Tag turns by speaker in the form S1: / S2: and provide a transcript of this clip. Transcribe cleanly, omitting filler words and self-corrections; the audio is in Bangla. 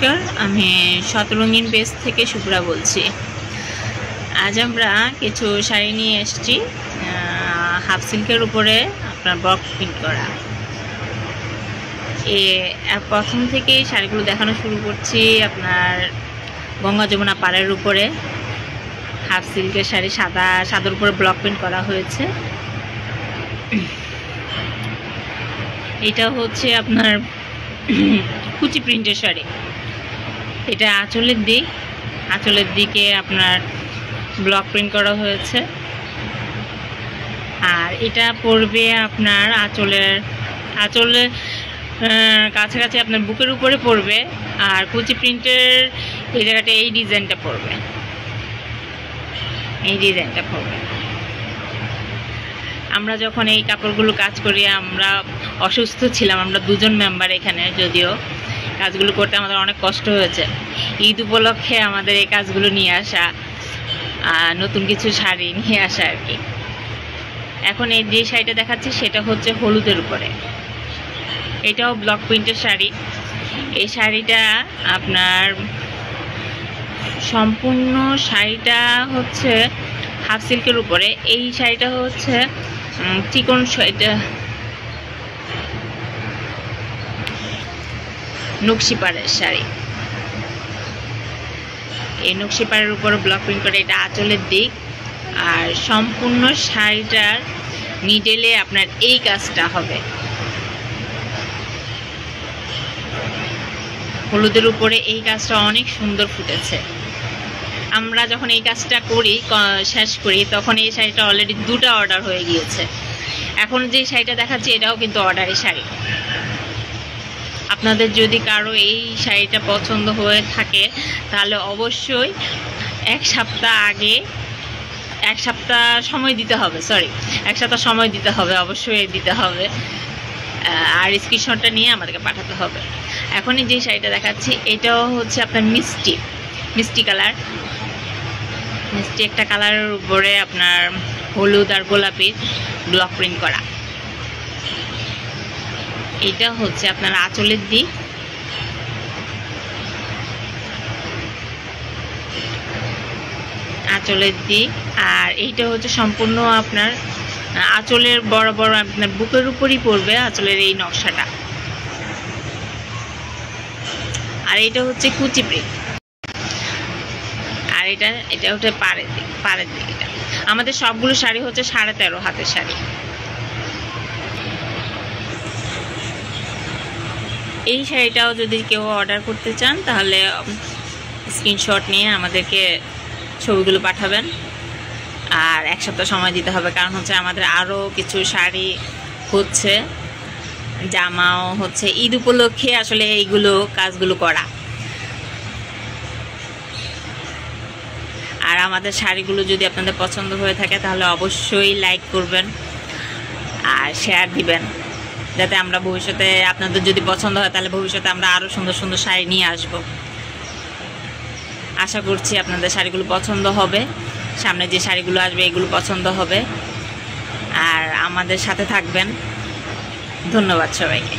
S1: নমস্কার, আমি শতরঙ্গিন পেজ থেকে শুভ্রা বলছি। আজ আমরা কিছু শাড়ি নিয়ে এসেছি হাফ সিল্কের উপরে আপনার ব্লক প্রিন্ট করা। প্রথম থেকেই শাড়িগুলো দেখানো শুরু করছি আপনার গঙ্গা যমুনা পাড়ের উপরে হাফ সিল্কের শাড়ি, সাদার উপরে ব্লক প্রিন্ট করা হয়েছে। এটা হচ্ছে আপনার কুচি প্রিন্টের শাড়ি। এটা আঁচলের দিকে আপনার ব্লক প্রিন্ট করা হয়েছে। আর এটা পড়বে আপনার আঁচলের কাছাকাছি আপনার বুকের উপরে পড়বে। আর কুচি প্রিন্টের এই জায়গাটা এই ডিজাইনটা পড়বে, আমরা যখন এই কাপড়গুলো কাজ করি, আমরা অসুস্থ ছিলাম, আমরা দুজন মেম্বার এখানে, যদিও কাজগুলো করতে আমাদের অনেক কষ্ট হয়েছে। ঈদ উপলক্ষে আমাদের এই কাজগুলো নিয়ে আসা, নতুন কিছু শাড়ি নিয়ে আসা আর কি। এখন এই যে শাড়িটা দেখাচ্ছি সেটা হচ্ছে হলুদের উপরে, এটাও ব্লক প্রিন্টের শাড়ি। এই শাড়িটা আপনার সম্পূর্ণ শাড়িটা হচ্ছে হাফ সিল্কের উপরে। এই শাড়িটা হচ্ছে চিকন, এটা নকশিপাড়ের শাড়ি। এই নকশিপাড়ের উপরে ব্লক প্রিন্ট করে, এটা আঁচলের দিক। আর সম্পূর্ণ শাড়িটার মিডলে আপনার এই কাজটা হবে হলুদের উপরে। এই কাজটা অনেক সুন্দর ফুটেছে। আমরা যখন এই কাজটা শেষ করি তখন এই শাড়িটা অলরেডি 2টা অর্ডার হয়ে গিয়েছে। এখন যে শাড়িটা দেখাচ্ছি এটাও কিন্তু অর্ডারের শাড়ি। আপনাদের যদি কারো এই শাড়িটা পছন্দ হয়ে থাকে তাহলে অবশ্যই এক সপ্তাহ সময় দিতে হবে, অবশ্যই দিতে হবে। আর স্ক্রিনশটটা নিয়ে আমাদেরকে পাঠাতে হবে। এখনই যে শাড়িটা দেখাচ্ছি এটাও হচ্ছে আপনার মিষ্টি কালার, মিষ্টি একটা কালারের উপরে আপনার হলুদ আর গোলাপি ব্লক প্রিন্ট করা। এটা হচ্ছে আপনার আঁচলের দিক। আর এইটা হচ্ছে সম্পূর্ণ আপনার আঁচলের বরাবর আপনার বুকের উপরই পড়বে আঁচলের এই নকশাটা। আর এটা হচ্ছে কুচি প্রিন্ট। আর এটা হচ্ছে পাড়ের দিক। এটা আমাদের সবগুলো শাড়ি হচ্ছে 13.5 হাতের শাড়ি। এই শাড়িটাও যদি কেউ অর্ডার করতে চান তাহলে স্ক্রিনশট নিয়ে আমাদেরকে ছবিগুলো পাঠাবেন। আর এক সপ্তাহ সময় দিতে হবে, কারণ হচ্ছে আমাদের আরও কিছু শাড়ি হচ্ছে, জামাও হচ্ছে। ঈদ উপলক্ষে আসলে এইগুলো কাজগুলো করা। আর আমাদের শাড়িগুলো যদি আপনাদের পছন্দ হয়ে থাকে তাহলে অবশ্যই লাইক করবেন আর শেয়ার দিবেন, যাতে আমরা ভবিষ্যতে, আপনাদের যদি পছন্দ হয় তাহলে ভবিষ্যতে আমরা আরও সুন্দর সুন্দর শাড়ি নিয়ে আসব। আশা করছি আপনাদের শাড়িগুলো পছন্দ হবে, সামনে যে শাড়িগুলো আসবে এগুলো পছন্দ হবে। আর আমাদের সাথে থাকবেন। ধন্যবাদ সবাইকে।